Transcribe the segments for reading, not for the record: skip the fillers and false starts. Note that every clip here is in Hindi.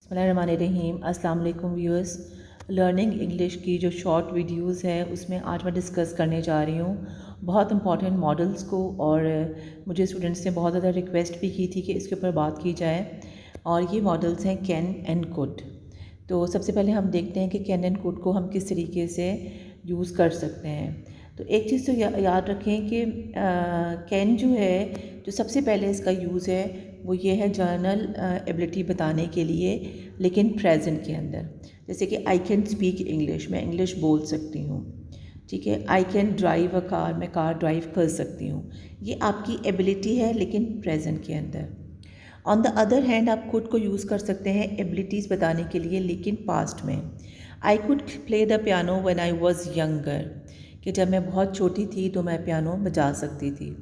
बिस्मिल्लाहिर्रहमानिर्रहीम। अस्सलाम वालेकुम व्यूअर्स। लर्निंग इंग्लिश की जो शॉर्ट वीडियोस है उसमें आज मैं डिस्कस करने जा रही हूँ बहुत इंपॉर्टेंट मॉडल्स को, और मुझे स्टूडेंट्स ने बहुत ज़्यादा रिक्वेस्ट भी की थी कि इसके ऊपर बात की जाए। और ये मॉडल्स हैं कैन एंड कुड। तो सबसे पहले हम देखते हैं कि कैन एंड कुड को हम किस तरीके से यूज़ कर सकते हैं। तो एक चीज़ तो याद रखें कि कैन जो है, जो सबसे पहले इसका यूज़ है वो ये है जर्नल एबिलिटी बताने के लिए, लेकिन प्रेजेंट के अंदर। जैसे कि आई कैन स्पीक इंग्लिश, मैं इंग्लिश बोल सकती हूँ, ठीक है। I can drive a car, मैं कार ड्राइव कर सकती हूँ। ये आपकी एबिलिटी है लेकिन प्रेजेंट के अंदर। ऑन द अदर हैंड आप खुद को यूज़ कर सकते हैं एबिलिटीज़ बताने के लिए, लेकिन पास्ट में। I could play the piano when I was younger, कि जब मैं बहुत छोटी थी तो मैं पियानो बजा सकती थी।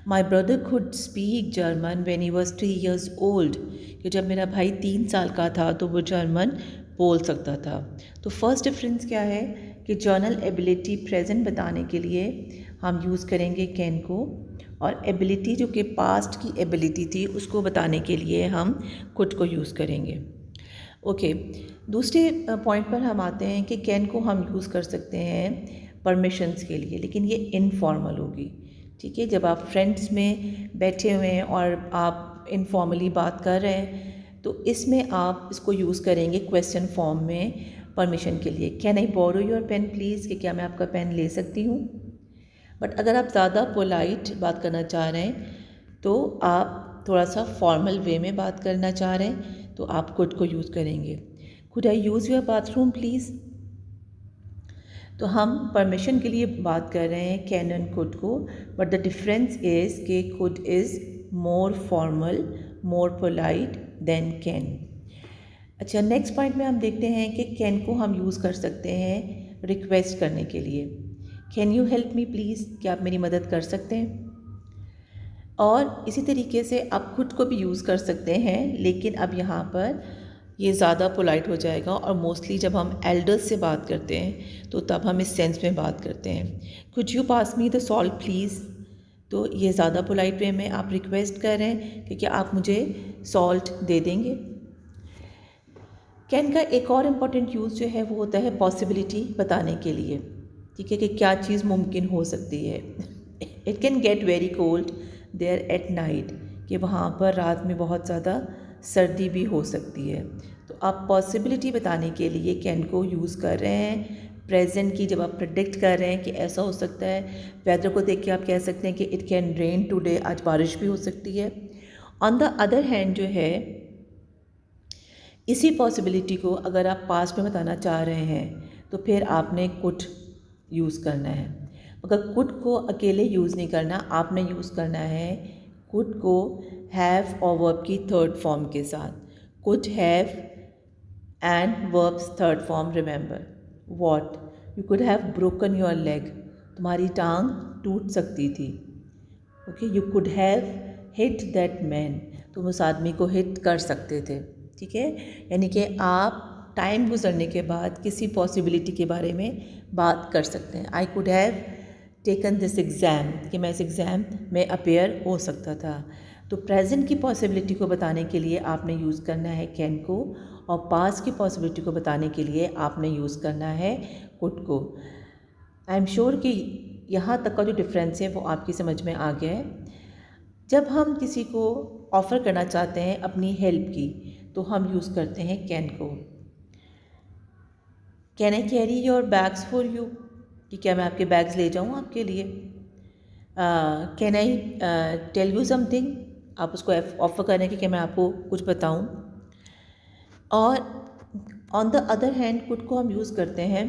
My brother Khud speak German when he was 3 years old, कि जब मेरा भाई 3 साल का था तो वो जर्मन बोल सकता था। तो फर्स्ट डिफरेंस क्या है कि जर्नल एबिलिटी प्रेजेंट बताने के लिए हम यूज़ करेंगे कैन को, और एबिलिटी जो कि पास्ट की एबिलिटी थी उसको बताने के लिए हम कुड को यूज़ करेंगे। ओके, दूसरे पॉइंट पर हम आते हैं कि कैन को हम यूज़ कर सकते हैं परमिशंस के लिए, लेकिन ये इनफॉर्मल होगी, ठीक है। जब आप फ्रेंड्स में बैठे हुए हैं और आप इनफॉर्मली बात कर रहे हैं तो इसमें आप इसको यूज़ करेंगे क्वेश्चन फॉर्म में परमिशन के लिए। Can I borrow your pen please, कि क्या मैं आपका पेन ले सकती हूँ। बट अगर आप ज़्यादा पोलाइट बात करना चाह रहे हैं तो आप थोड़ा सा फॉर्मल वे में बात करना चाह रहे हैं तो आप कुड को यूज़ करेंगे। Could I use your bathroom please. तो हम परमिशन के लिए बात कर रहे हैं कैन एंड कुड को, बट द डिफरेंस इज़ कि could is more formal, more polite than can. अच्छा, नेक्स्ट पॉइंट में हम देखते हैं कि कैन को हम यूज़ कर सकते हैं रिक्वेस्ट करने के लिए। Can you help me please, क्या आप मेरी मदद कर सकते हैं। और इसी तरीके से आप खुद को भी यूज़ कर सकते हैं, लेकिन अब यहाँ पर ये ज़्यादा पोलाइट हो जाएगा, और मोस्टली जब हम एल्डर्स से बात करते हैं तो तब हम इस सेंस में बात करते हैं। Could you pass me the salt please. तो ये ज़्यादा पोलाइट वे में आप रिक्वेस्ट कर रहे हैं कि क्या आप मुझे सॉल्ट दे देंगे। कैन का एक और इम्पॉर्टेंट यूज़ जो है वो होता है पॉसिबिलिटी बताने के लिए, ठीक है, कि क्या चीज़ मुमकिन हो सकती है। It can get very cold there at night, कि वहाँ पर रात में बहुत ज़्यादा सर्दी भी हो सकती है। तो आप पॉसिबिलिटी बताने के लिए कैन को यूज़ कर रहे हैं प्रेजेंट की, जब आप प्रेडिक्ट कर रहे हैं कि ऐसा हो सकता है। वेदर को देख के आप कह सकते हैं कि इट कैन रेन टुडे, आज बारिश भी हो सकती है। ऑन द अदर हैंड जो है, इसी पॉसिबिलिटी को अगर आप पास्ट में बताना चाह रहे हैं तो फिर आपने कुड यूज़ करना है। मगर कुड को अकेले यूज़ नहीं करना, आपने यूज़ करना है कुड को हैव और वर्ब की थर्ड फॉर्म के साथ। Could have and verbs third form, remember what. You could have broken your leg, तुम्हारी टांग टूट सकती थी। Okay, you could have hit that man, तुम उस आदमी को हिट कर सकते थे, ठीक है। यानी कि आप टाइम गुजरने के बाद किसी पॉसिबिलिटी के बारे में बात कर सकते हैं। I could have taken this exam, कि मैं इस एग्ज़ाम में अपेयर हो सकता था। तो प्रेजेंट की पॉसिबिलिटी को बताने के लिए आपने यूज़ करना है कैन को, और पास्ट की पॉसिबिलिटी को बताने के लिए आपने यूज़ करना है कुड को। आई एम श्योर कि यहाँ तक का जो डिफरेंस है वो आपकी समझ में आ गया है। जब हम किसी को ऑफ़र करना चाहते हैं अपनी हेल्प की तो हम यूज़ करते हैं कैन को। Can I carry your bags for you, कि क्या मैं आपके बैग्स ले जाऊँ आपके लिए। Can I tell you something, आप उसको ऑफ़र करें कि मैं आपको कुछ बताऊँ। और on the other hand could को हम यूज़ करते हैं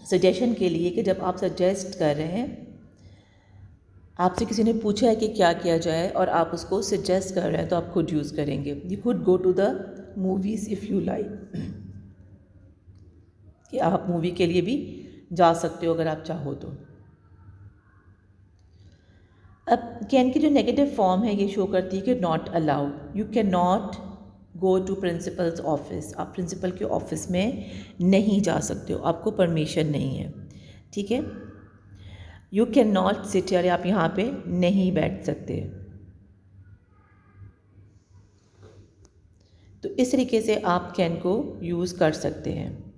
सजेशन के लिए, कि जब आप सजेस्ट कर रहे हैं, आपसे किसी ने पूछा है कि क्या किया जाए और आप उसको सजेस्ट कर रहे हैं, तो आप खुद यूज़ करेंगे। You could go to the movies if you like, कि आप मूवी के लिए भी जा सकते हो अगर आप चाहो तो। अब कैन की जो नेगेटिव फॉर्म है ये शो करती है कि not allowed. You can not go to principles office, आप प्रिंसिपल के ऑफिस में नहीं जा सकते हो, आपको परमिशन नहीं है, ठीक है। यू कैन नॉट सिट, यार आप यहाँ पे नहीं बैठ सकते। तो इस तरीके से आप कैन को यूज़ कर सकते हैं।